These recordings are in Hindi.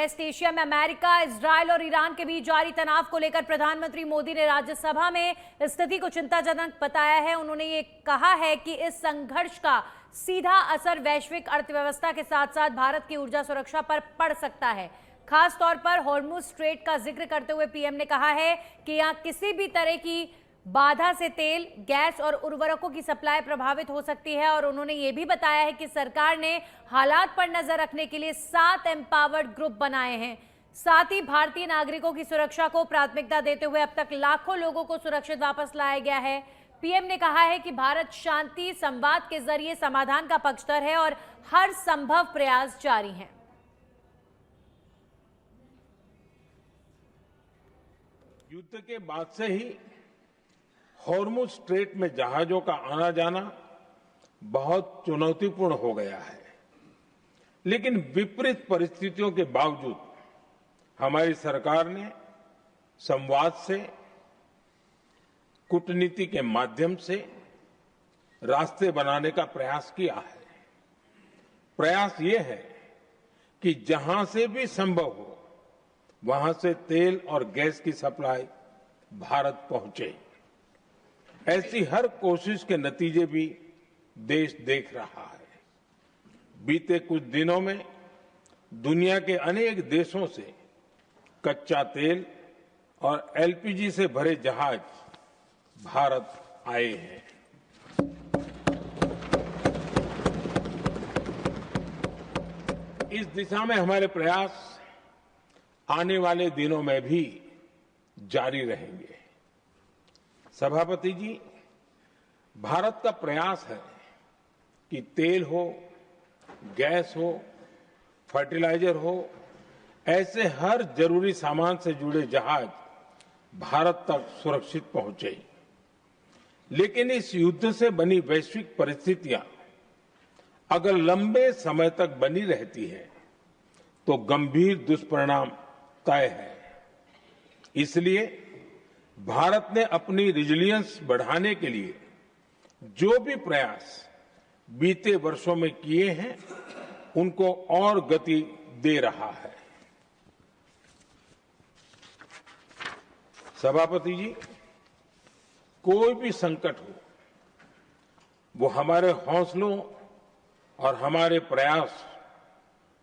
वेस्ट एशिया में अमेरिका, इजरायल और ईरान के बीच जारी तनाव को लेकर प्रधानमंत्री मोदी ने राज्यसभा में स्थिति को चिंताजनक बताया है। उन्होंने ये कहा है कि इस संघर्ष का सीधा असर वैश्विक अर्थव्यवस्था के साथ साथ भारत की ऊर्जा सुरक्षा पर पड़ सकता है। खास तौर पर हॉर्मुज स्ट्रेट का जिक्र करते हुए पीएम ने कहा है कि यहां किसी भी तरह की बाधा से तेल, गैस और उर्वरकों की सप्लाई प्रभावित हो सकती है। और उन्होंने ये भी बताया है कि सरकार ने हालात पर नजर रखने के लिए 7 एम्पावर्ड ग्रुप बनाए हैं। साथ ही भारतीय नागरिकों की सुरक्षा को प्राथमिकता देते हुए अब तक लाखों लोगों को सुरक्षित वापस लाया गया है। पीएम ने कहा है कि भारत शांति संवाद के जरिए समाधान का पक्षधर है और हर संभव प्रयास जारी हैं। युद्ध के बाद से ही हॉर्मुज स्ट्रेट में जहाजों का आना जाना बहुत चुनौतीपूर्ण हो गया है, लेकिन विपरीत परिस्थितियों के बावजूद हमारी सरकार ने संवाद से, कूटनीति के माध्यम से रास्ते बनाने का प्रयास किया है। प्रयास ये है कि जहां से भी संभव हो वहां से तेल और गैस की सप्लाई भारत पहुंचे। ऐसी हर कोशिश के नतीजे भी देश देख रहा है। बीते कुछ दिनों में दुनिया के अनेक देशों से कच्चा तेल और एलपीजी से भरे जहाज भारत आए हैं। इस दिशा में हमारे प्रयास आने वाले दिनों में भी जारी रहेंगे। सभापति जी, भारत का प्रयास है कि तेल हो, गैस हो, फर्टिलाइजर हो, ऐसे हर जरूरी सामान से जुड़े जहाज भारत तक सुरक्षित पहुंचे। लेकिन इस युद्ध से बनी वैश्विक परिस्थितियां अगर लंबे समय तक बनी रहती है तो गंभीर दुष्परिणाम तय है। इसलिए भारत ने अपनी रेजिलियंस बढ़ाने के लिए जो भी प्रयास बीते वर्षों में किए हैं उनको और गति दे रहा है। सभापति जी, कोई भी संकट हो वो हमारे हौसलों और हमारे प्रयास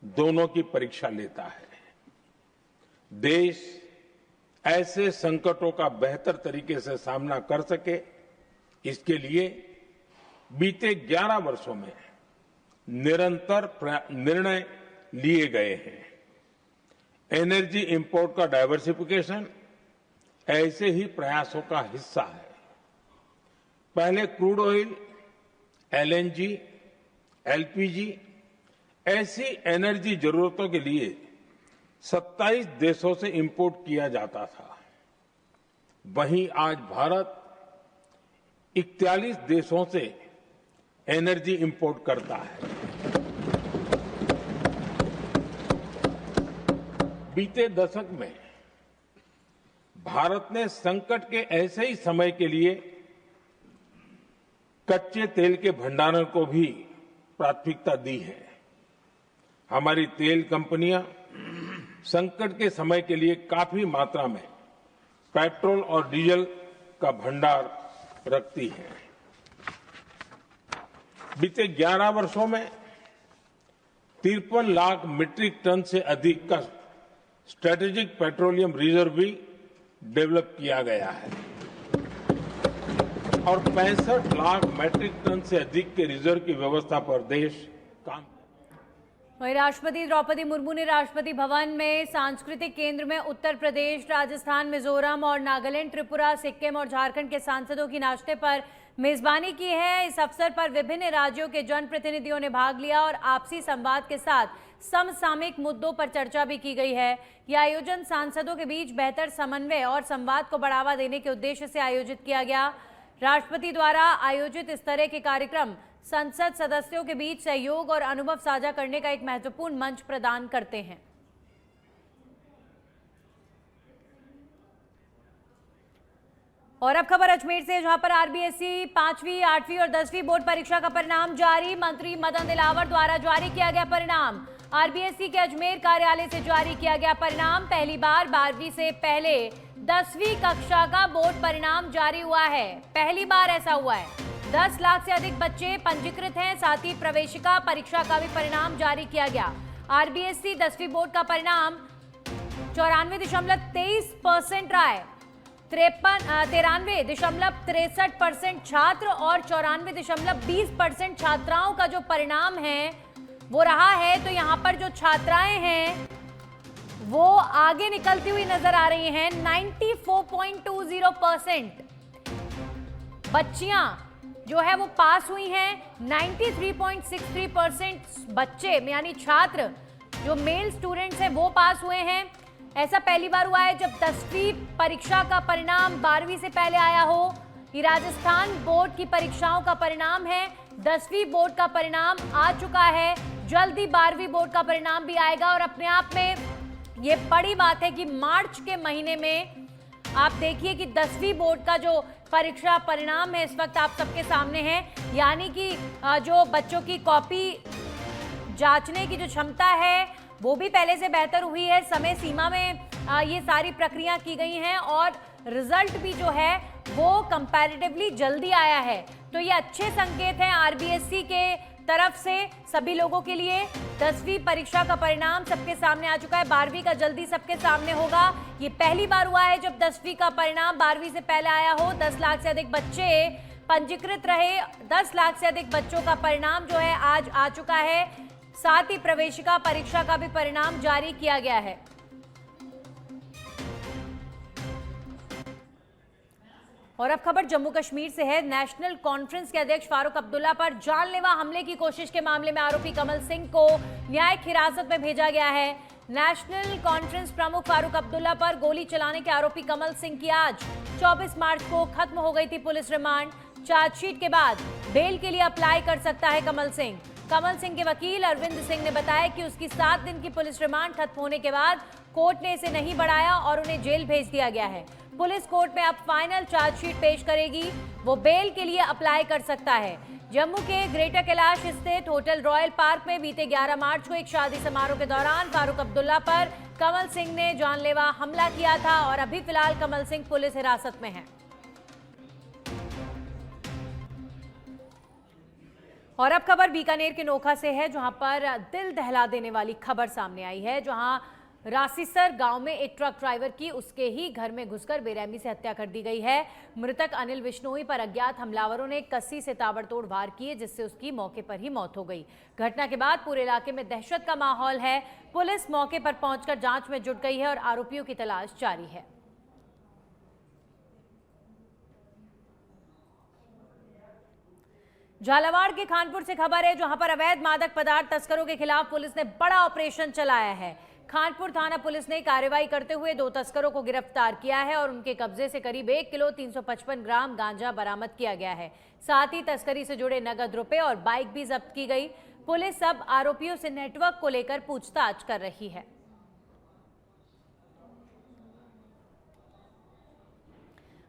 दोनों की परीक्षा लेता है। देश ऐसे संकटों का बेहतर तरीके से सामना कर सके, इसके लिए बीते 11 वर्षों में निरंतर निर्णय लिए गए हैं। एनर्जी इंपोर्ट का डाइवर्सिफिकेशन ऐसे ही प्रयासों का हिस्सा है। पहले क्रूड ऑयल, एलएनजी, एलपीजी ऐसी एनर्जी जरूरतों के लिए 27 देशों से इंपोर्ट किया जाता था। वहीं आज भारत 41 देशों से एनर्जी इंपोर्ट करता है। बीते दशक में भारत ने संकट के ऐसे ही समय के लिए कच्चे तेल के भंडारण को भी प्राथमिकता दी है। हमारी तेल कंपनियां संकट के समय के लिए काफी मात्रा में पेट्रोल और डीजल का भंडार रखती है। बीते 11 वर्षों में 53 लाख मीट्रिक टन से अधिक का स्ट्रेटेजिक पेट्रोलियम रिजर्व भी डेवलप किया गया है और 65 लाख मीट्रिक टन से अधिक के रिजर्व की व्यवस्था पर देश काम। वहीं राष्ट्रपति द्रौपदी मुर्मू ने राष्ट्रपति भवन में सांस्कृतिक केंद्र में उत्तर प्रदेश, राजस्थान, मिजोरम और नागालैंड, त्रिपुरा, सिक्किम और झारखंड के सांसदों की नाश्ते पर मेजबानी की है। इस अवसर पर विभिन्न राज्यों के जनप्रतिनिधियों ने भाग लिया और आपसी संवाद के साथ समसामयिक मुद्दों पर चर्चा भी की गई है। यह आयोजन सांसदों के बीच बेहतर समन्वय और संवाद को बढ़ावा देने के उद्देश्य से आयोजित किया गया। राष्ट्रपति द्वारा आयोजित इस तरह के कार्यक्रम संसद सदस्यों के बीच सहयोग और अनुभव साझा करने का एक महत्वपूर्ण मंच प्रदान करते हैं। और अब खबर अजमेर से, जहां पर आरबीएसई 5वीं, 8वीं और 10वीं बोर्ड परीक्षा का परिणाम जारी। मंत्री मदन दिलावर द्वारा जारी किया गया परिणाम। आरबीएसई के अजमेर कार्यालय से जारी किया गया परिणाम। पहली बार 12वीं से पहले 10वीं कक्षा का बोर्ड परिणाम जारी हुआ है। पहली बार ऐसा हुआ है। 10 लाख से अधिक बच्चे पंजीकृत हैं। साथ ही प्रवेशिका परीक्षा का भी परिणाम जारी किया गया। आरबीएसई 10वीं बोर्ड का परिणाम 94.23% रहा है। 93.63% छात्र और 94.20% छात्राओं का जो परिणाम है वो रहा है। तो यहाँ पर जो छात्राएं हैं वो आगे निकलती हुई नजर आ रही हैं। 94.20% बच्चियां जो है वो पास हुई हैं। 93.63% बच्चे यानी छात्र जो मेल स्टूडेंट्स हैं वो पास हुए हैं। ऐसा पहली बार हुआ है जब 10वीं परीक्षा का परिणाम 12वीं से पहले आया हो। ये राजस्थान बोर्ड की परीक्षाओं का परिणाम है। 10वीं बोर्ड का परिणाम आ चुका है। जल्दी 12वीं बोर्ड का परिणाम भी आएगा। और अपने आप में ये बड़ी बात है कि मार्च के महीने में आप देखिए कि 10वीं बोर्ड का जो परीक्षा परिणाम है इस वक्त आप सबके सामने है। यानी कि जो बच्चों की कॉपी जांचने की जो क्षमता है वो भी पहले से बेहतर हुई है। समय सीमा में ये सारी प्रक्रिया की गई हैं और रिजल्ट भी जो है वो कंपैरेटिवली जल्दी आया है। तो ये अच्छे संकेत हैं आरबीएसई के तरफ से सभी लोगों के लिए। 10वीं परीक्षा का परिणाम सबके सामने आ चुका है। 12वीं का जल्दी सबके सामने होगा। ये पहली बार हुआ है जब 10वीं का परिणाम 12वीं से पहले आया हो। 10 लाख से अधिक बच्चे पंजीकृत रहे। 10 लाख से अधिक बच्चों का परिणाम जो है आज आ चुका है। साथ ही प्रवेशिका परीक्षा का भी परिणाम जारी किया गया है। और अब खबर जम्मू कश्मीर से है। नेशनल कॉन्फ्रेंस के अध्यक्ष फारूक अब्दुल्ला पर जानलेवा हमले की कोशिश के मामले में आरोपी कमल सिंह को न्यायिक हिरासत में भेजा गया है। नेशनल कॉन्फ्रेंस प्रमुख फारूक अब्दुल्ला पर गोली चलाने के आरोपी कमल सिंह की आज 24 मार्च को खत्म हो गई थी पुलिस रिमांड। चार्जशीट के बाद बेल के लिए अप्लाई कर सकता है कमल सिंह। कमल सिंह के वकील अरविंद सिंह ने बताया कि उसकी 7 दिन की पुलिस रिमांड खत्म होने के बाद कोर्ट ने इसे नहीं बढ़ाया और उन्हें जेल भेज दिया गया है। पुलिस कोर्ट में अब फाइनल चार्जशीट पेश करेगी। वो बेल के लिए अप्लाई कर सकता है। जम्मू के ग्रेटर कैलाश स्थित होटल रॉयल पार्क में बीते 11 मार्च को एक शादी समारोह के दौरान फारूक अब्दुल्ला पर कमल सिंह ने जानलेवा हमला किया था और अभी फिलहाल कमल सिंह पुलिस हिरासत में है। और अब खबर बीकानेर के नोखा से है, जहां पर दिल दहला देने वाली खबर सामने आई है। जहां रासीसर गांव में एक ट्रक ड्राइवर की उसके ही घर में घुसकर बेरहमी से हत्या कर दी गई है। मृतक अनिल बिश्नोई पर अज्ञात हमलावरों ने कस्सी से ताबड़तोड़ वार किए, जिससे उसकी मौके पर ही मौत हो गई। घटना के बाद पूरे इलाके में दहशत का माहौल है। पुलिस मौके पर पहुंचकर जांच में जुट गई है और आरोपियों की तलाश जारी है। झालावाड़ के खानपुर से खबर है, जहां पर अवैध मादक पदार्थ तस्करों के खिलाफ पुलिस ने बड़ा ऑपरेशन चलाया है। खानपुर थाना पुलिस ने कार्रवाई करते हुए 2 तस्करों को गिरफ्तार किया है और उनके कब्जे से करीब 1 किलो 355 ग्राम गांजा बरामद किया गया है। साथ ही तस्करी से जुड़े नगद रुपए और बाइक भी जब्त की गई। पुलिस अब आरोपियों से नेटवर्क को लेकर पूछताछ कर रही है।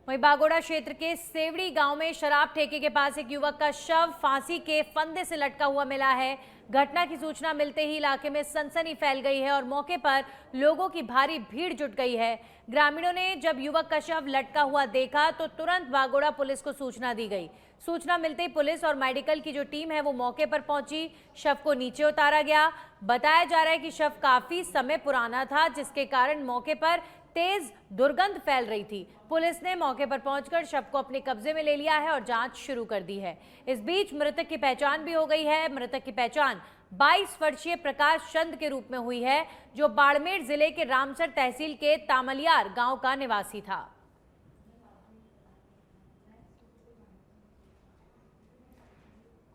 वहीं बागोड़ा क्षेत्र के सेवड़ी गांव में शराब ठेके के पास एक युवक का शव फांसी के फंदे से लटका हुआ मिला है। घटना की सूचना मिलते ही इलाके में सनसनी फैल गई है और मौके पर लोगों की भारी भीड़ जुट गई है। ग्रामीणों ने जब युवक का शव लटका हुआ देखा तो तुरंत बागोड़ा पुलिस को सूचना दी गई। सूचना मिलते ही पुलिस और मेडिकल की जो टीम है वो मौके पर पहुंची। शव को नीचे उतारा गया। बताया जा रहा है कि शव काफी समय पुराना था, जिसके कारण मौके पर तेज दुर्गंध फैल रही थी। पुलिस ने मौके पर पहुंचकर शव को अपने कब्जे में ले लिया है और जांच शुरू कर दी है। इस बीच मृतक की पहचान भी हो गई है। मृतक की पहचान 22 वर्षीय प्रकाश चंद के रूप में हुई है, जो बाड़मेर जिले के रामसर तहसील के तामलियार गांव का निवासी था।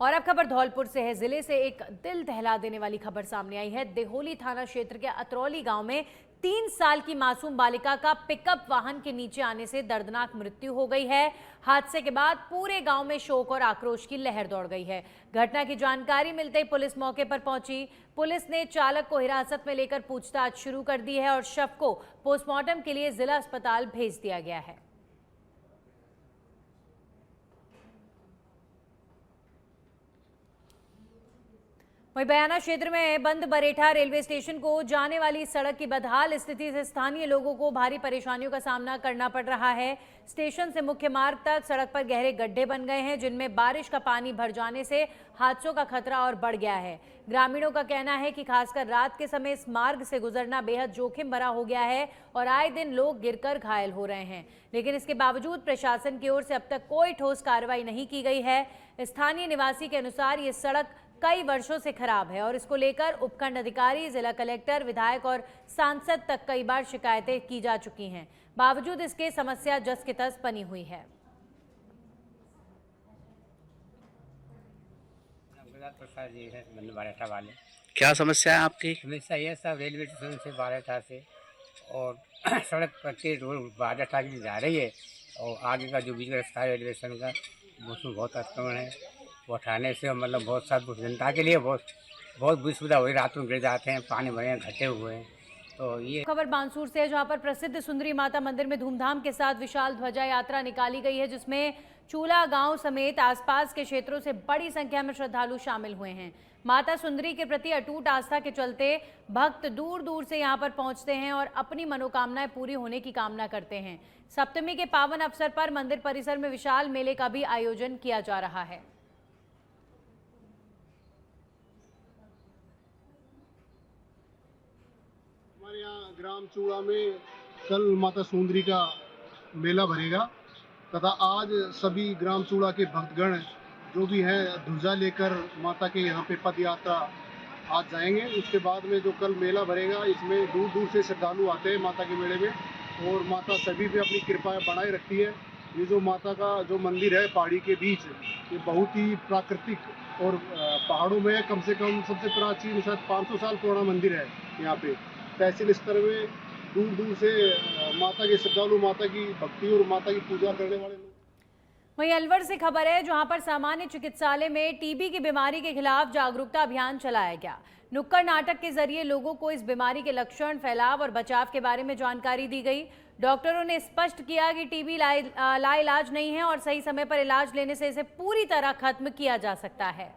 और अब खबर धौलपुर से है। जिले से एक दिल दहला देने वाली खबर सामने आई है। देहोली थाना क्षेत्र के अतरौली गांव में 3 साल की मासूम बालिका का पिकअप वाहन के नीचे आने से दर्दनाक मृत्यु हो गई है। हादसे के बाद पूरे गांव में शोक और आक्रोश की लहर दौड़ गई है। घटना की जानकारी मिलते ही पुलिस मौके पर पहुंची। पुलिस ने चालक को हिरासत में लेकर पूछताछ शुरू कर दी है और शव को पोस्टमार्टम के लिए जिला अस्पताल भेज दिया गया है। वहीं बयाना क्षेत्र में बंद बरेठा रेलवे स्टेशन को जाने वाली सड़क की बदहाल स्थिति से स्थानीय लोगों को भारी परेशानियों का सामना करना पड़ रहा है। स्टेशन से मुख्य मार्ग तक सड़क पर गहरे गड्ढे बन गए हैं, जिनमें बारिश का पानी भर जाने से हादसों का खतरा और बढ़ गया है। ग्रामीणों का कहना है कि खासकर रात के समय इस मार्ग से गुजरना बेहद जोखिम भरा हो गया है और आए दिन लोग गिरकर घायल हो रहे हैं। लेकिन इसके बावजूद प्रशासन की ओर से अब तक कोई ठोस कार्रवाई नहीं की गई है। स्थानीय निवासी के अनुसार ये सड़क कई वर्षों से खराब है और इसको लेकर उपखंड अधिकारी, जिला कलेक्टर, विधायक और सांसद तक कई बार शिकायतें की जा चुकी हैं। बावजूद इसके समस्या जस के तस बनी हुई है। प्रसाद जी है बारेठा वाले। क्या समस्या है आपकी? समस्या ये सब रेलवे स्टेशन से बारेठा से और सड़क के रोड बारेठा की जा रही है और आगे का जो बीच का रास्ता है रेलवे स्टेशन का, उसमें बहुत अतिक्रमण है। वो उठाने से मतलब बहुत सारी जनता के लिए बहुत बुरी सुविधा हुई। रात में गिर जाते हैं, पानी भरे हैं, घटे हुए हैं। तो ये खबर बानसूर से है, जहां पर प्रसिद्ध सुंदरी माता मंदिर में धूमधाम के साथ विशाल ध्वजा यात्रा निकाली गई है, जिसमें चूला गांव समेत आसपास के क्षेत्रों से बड़ी संख्या में श्रद्धालु शामिल हुए हैं। माता सुंदरी के प्रति अटूट आस्था के चलते भक्त दूर दूर से यहां पर पहुंचते हैं और अपनी मनोकामनाएं पूरी होने की कामना करते हैं। सप्तमी के पावन अवसर पर मंदिर परिसर में विशाल मेले का भी आयोजन किया जा रहा है। हमारे यहाँ ग्राम चूड़ा में कल माता सुंदरी का मेला भरेगा तथा आज सभी ग्राम चूड़ा के भक्तगण जो भी हैं ध्वजा लेकर माता के यहाँ पे पद यात्रा आज जाएंगे। उसके बाद में जो कल मेला भरेगा, इसमें दूर दूर से श्रद्धालु आते हैं माता के मेले में और माता सभी पे अपनी कृपा बनाए रखती है। ये जो माता का जो मंदिर है पहाड़ी के बीच, ये बहुत ही प्राकृतिक और पहाड़ों में कम से कम सबसे प्राचीन शायद 500 साल पुराना मंदिर है। यहाँ पे तहसील स्तर में दूर दूर से माता के श्रद्धालु माता की भक्ति और माता की पूजा करने वाले लोग। वहीं अलवर से खबर है, जहां पर सामान्य चिकित्सालय में टीबी की बीमारी के खिलाफ जागरूकता अभियान चलाया गया। नुक्कड़ नाटक के जरिए लोगों को इस बीमारी के लक्षण, फैलाव और बचाव के बारे में जानकारी दी गई। डॉक्टरों ने स्पष्ट किया कि टीबी लाइलाज नहीं है और सही समय पर इलाज लेने से इसे पूरी तरह खत्म किया जा सकता है।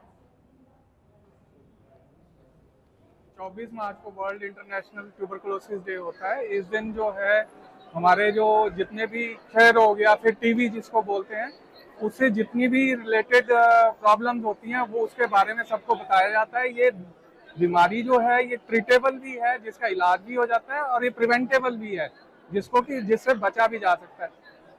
24 मार्च को वर्ल्ड इंटरनेशनल ट्यूबरकुलोसिस डे होता है। इस दिन जो है हमारे जो जितने भी क्षय रोग या फिर टीबी जिसको बोलते हैं, उससे जितनी भी रिलेटेड प्रॉब्लम्स होती हैं वो उसके बारे में सबको बताया जाता है। ये बीमारी जो है ये ट्रीटेबल भी है, जिसका इलाज भी हो जाता है, और ये प्रिवेंटेबल भी है, जिससे बचा भी जा सकता है।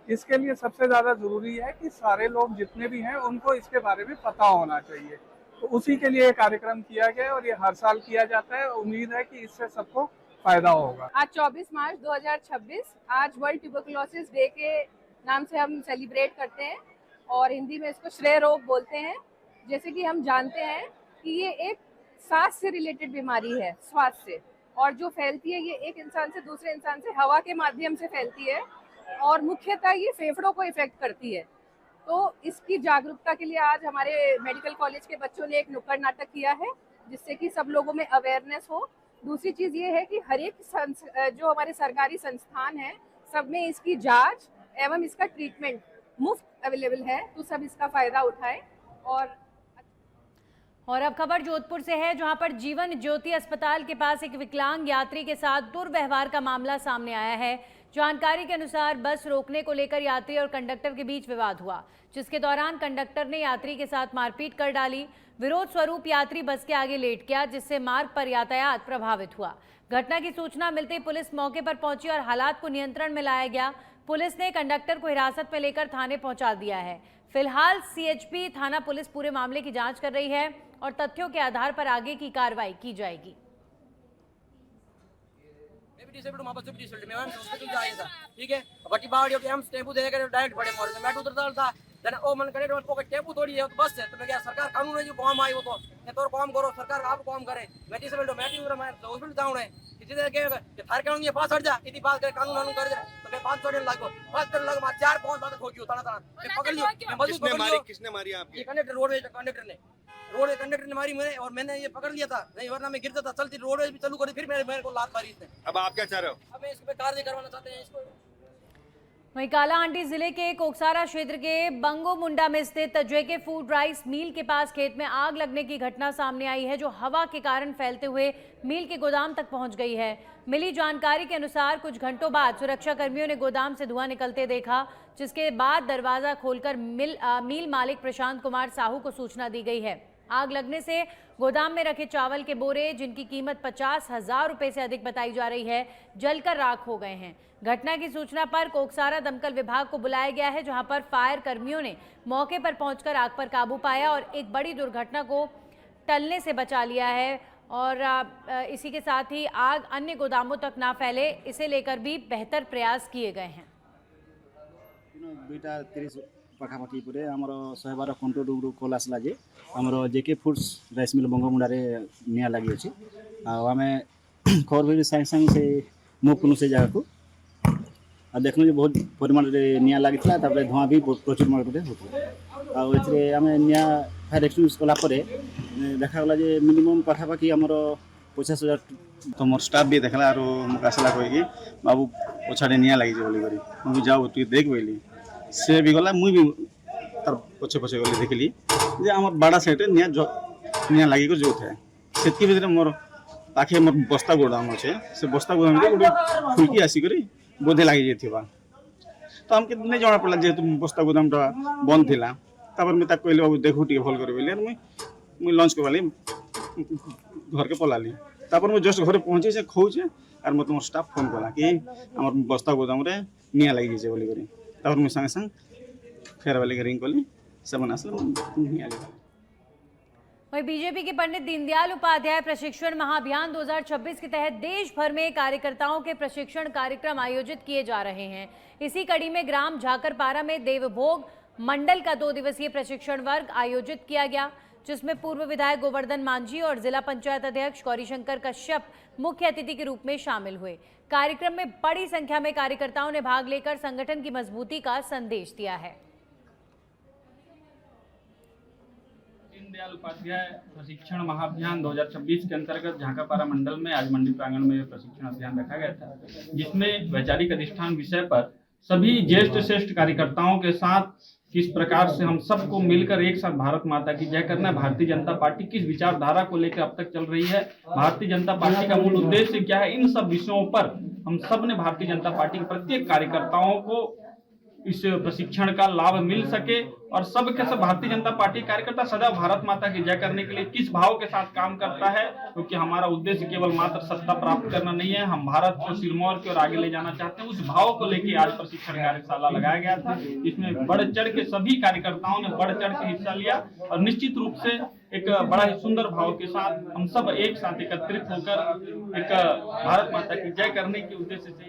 इसके लिए सबसे ज़्यादा ज़रूरी है कि सारे लोग जितने भी हैं उनको इसके बारे में पता होना चाहिए। तो उसी के लिए कार्यक्रम किया गया और ये हर साल किया जाता है। उम्मीद है कि इससे सबको फायदा होगा। आज 24 मार्च 2026 आज वर्ल्ड ट्यूबरकुलोसिस डे के नाम से हम सेलिब्रेट करते हैं और हिंदी में इसको क्षय रोग बोलते हैं। जैसे कि हम जानते हैं कि ये एक सांस से रिलेटेड बीमारी है, श्वास से, और जो फैलती है ये एक इंसान से दूसरे इंसान से हवा के माध्यम से फैलती है और मुख्यतः ये फेफड़ों को इफेक्ट करती है। तो इसकी जागरूकता के लिए आज हमारे मेडिकल कॉलेज के बच्चों ने एक नुक्कड़ नाटक किया है, जिससे कि सब लोगों में अवेयरनेस हो। दूसरी चीज ये है कि हर एक जो हमारे सरकारी संस्थान है, सब में इसकी जांच एवं इसका ट्रीटमेंट मुफ्त अवेलेबल है, तो सब इसका फायदा उठाएं। और अब खबर जोधपुर से है, जहां पर जीवन ज्योति अस्पताल के पास एक विकलांग यात्री के साथ दुर्व्यवहार का मामला सामने आया है। जानकारी के अनुसार बस रोकने को लेकर यात्री और कंडक्टर के बीच विवाद हुआ, जिसके दौरान कंडक्टर ने यात्री के साथ मारपीट कर डाली। विरोध स्वरूप यात्री बस के आगे लेट गया, जिससे मार्ग पर यातायात प्रभावित हुआ। घटना की सूचना मिलते ही पुलिस मौके पर पहुंची और हालात को नियंत्रण में लाया गया। पुलिस ने कंडक्टर को हिरासत में लेकर थाने पहुंचा दिया है। फिलहाल सीएचपी थाना पुलिस पूरे मामले की जांच कर रही है और तथ्यों के आधार पर आगे की कार्रवाई की जाएगी। ठीक है, बटी बावड़ी के हम टेम्पू देने के डायरेक्ट बड़े मोड़ से मैं उतरता था। जन ओ मन करे रोड को टेम्पू थोड़ी है तो बस है, तो मैं क्या सरकार कानून है जो काम आई वो तो ये तो काम करो, सरकार आप काम करे। मैं जिसे बोलो मैं उधर मैं हॉस्पिटल जाऊं है किसी तरह के थार कानून ये पास हट जा, इतनी बात करे कानून कानून कर दे तो मैं 500 दिन लागो 5 दिन लग 4-5 बात ठोकियो तना मैं पकड़ लियो। मैं मजबूत पकड़ लियो। किसने मारी आपको? ये कंडक्टर रोडवेज कंडक्टर ने मारी मैंने, और मैंने ये पकड़ लिया था, नहीं वरना मैं गिरता था। चलती रोडवेज भी चालू करी, फिर मेरे को लात मारी इसने। अब आप क्या चाह रहे हो? अब मैं इस पे कार्रवाई करवाना चाहते हैं इसको। वहीं कालाहांडी जिले के कोकसारा क्षेत्र के बंगो मुंडा में स्थित जेके फूड राइस मिल के पास खेत में आग लगने की घटना सामने आई है, जो हवा के कारण फैलते हुए मिल के गोदाम तक पहुंच गई है। मिली जानकारी के अनुसार कुछ घंटों बाद सुरक्षा कर्मियों ने गोदाम से धुआं निकलते देखा, जिसके बाद दरवाजा खोलकर मिल मालिक प्रशांत कुमार साहू को सूचना दी गई है। आग लगने से गोदाम में रखे चावल के बोरे, जिनकी कीमत 50,000 रुपए से अधिक बताई जा रही है, जलकर राख हो गए हैं। घटना की सूचना पर कोकसारा दमकल विभाग को बुलाया गया है, जहां पर फायर कर्मियों ने मौके पर पहुंचकर आग पर काबू पाया और एक बड़ी दुर्घटना को टलने से बचा लिया है। और इसी के साथ ही आग अन्य गोदामों तक ना फैले, इसे लेकर भी बेहतर प्रयास किए गए हैं। 2:30 पाखापाखि पर आमर 112 कंट्रोल रूम रू कॉल आसला जे आमर जेके फूड्स राइस मिल बंगमुंडारे निया लगी अच्छी आम खबर भी सागे सागे से मुव कलु से जगह को देखल जो बहुत परिमाण निया लगी धुआं भी प्रचुर मात्रा होता आम निया फायर एक्सटिंग्विश कलापर देखागला जे मिनिमम पाखापाखि आमर 50,000 तो मोर स्टाफ भी देखला आरो मुकासला कहि बाबू पछाड़े निया लगी बोली मुझे जाओ तु देख बोली से भी गला मुई भी तार पछे पछे गली देखली जे हमर बड़ा सेट निया लगी को जो थे सेतकी भीतर मोर पाखे मोर बस्ता गोदाम अच्छे से बस्ता गोदाम रे गोटे फुलकी आसी करी बोधे लगी जेथिबा तो हमके नहीं जाना पड़ला जेहेतु बस्ता गोदाम टा बंद थिला तापर मैं ताक कहले बाबू देखू टिके भल कर बोली मुई लंच करवाली घर के पलाली तापर मैं जस्ट घर पहुंचे से खोचे और मत मोर स्टाफ फोन कला कि हमर बस्ता गोदाम रे निया लगी जे बोली करी तापर मैं संगे संग फेर वाले के रिंग कली सब आसले निया लगी। वहीं बीजेपी के पंडित दीनदयाल उपाध्याय प्रशिक्षण महाअभियान 2026 के तहत देश भर में कार्यकर्ताओं के प्रशिक्षण कार्यक्रम आयोजित किए जा रहे हैं। इसी कड़ी में ग्राम झाकरपारा में देवभोग मंडल का 2 दिवसीय प्रशिक्षण वर्ग आयोजित किया गया, जिसमें पूर्व विधायक गोवर्धन मांझी और जिला पंचायत अध्यक्ष गौरीशंकर कश्यप मुख्य अतिथि के रूप में शामिल हुए। कार्यक्रम में बड़ी संख्या में कार्यकर्ताओं ने भाग लेकर संगठन की मजबूती का संदेश दिया है। दीनदयाल उपाध्याय प्रशिक्षण महाअभियान 2026 के अंतर्गत झाकापारा मंडल में आज मंडी प्रांगण में प्रशिक्षण अभियान रखा गया था, जिसमें वैचारिक अधिष्ठान विषय पर सभी ज्येष्ठ श्रेष्ठ कार्यकर्ताओं के साथ किस प्रकार से हम सबको मिलकर एक साथ भारत माता की जय करना है, भारतीय जनता पार्टी किस विचारधारा को लेकर अब तक चल रही है, भारतीय जनता पार्टी का मूल उद्देश्य क्या है, इन सब विषयों पर हम सब ने भारतीय जनता पार्टी के प्रत्येक कार्यकर्ताओं को इस प्रशिक्षण का लाभ मिल सके और सबके सब भारतीय जनता पार्टी कार्यकर्ता सदैव भारत माता की जय करने के लिए किस भाव के साथ काम करता है, क्योंकि हमारा उद्देश्य केवल मात्र सत्ता प्राप्त करना नहीं है, हम भारत को सिरमौर की ओर आगे ले जाना चाहते हैं। उस भाव को लेकर आज प्रशिक्षण कार्यशाला लगाया गया था, जिसमें बढ़ चढ़ के सभी कार्यकर्ताओं ने बढ़ चढ़ के हिस्सा लिया और निश्चित रूप से एक बड़ा ही सुंदर भाव के साथ हम सब एक साथ एकत्रित होकर एक भारत माता की जय करने के उद्देश्य से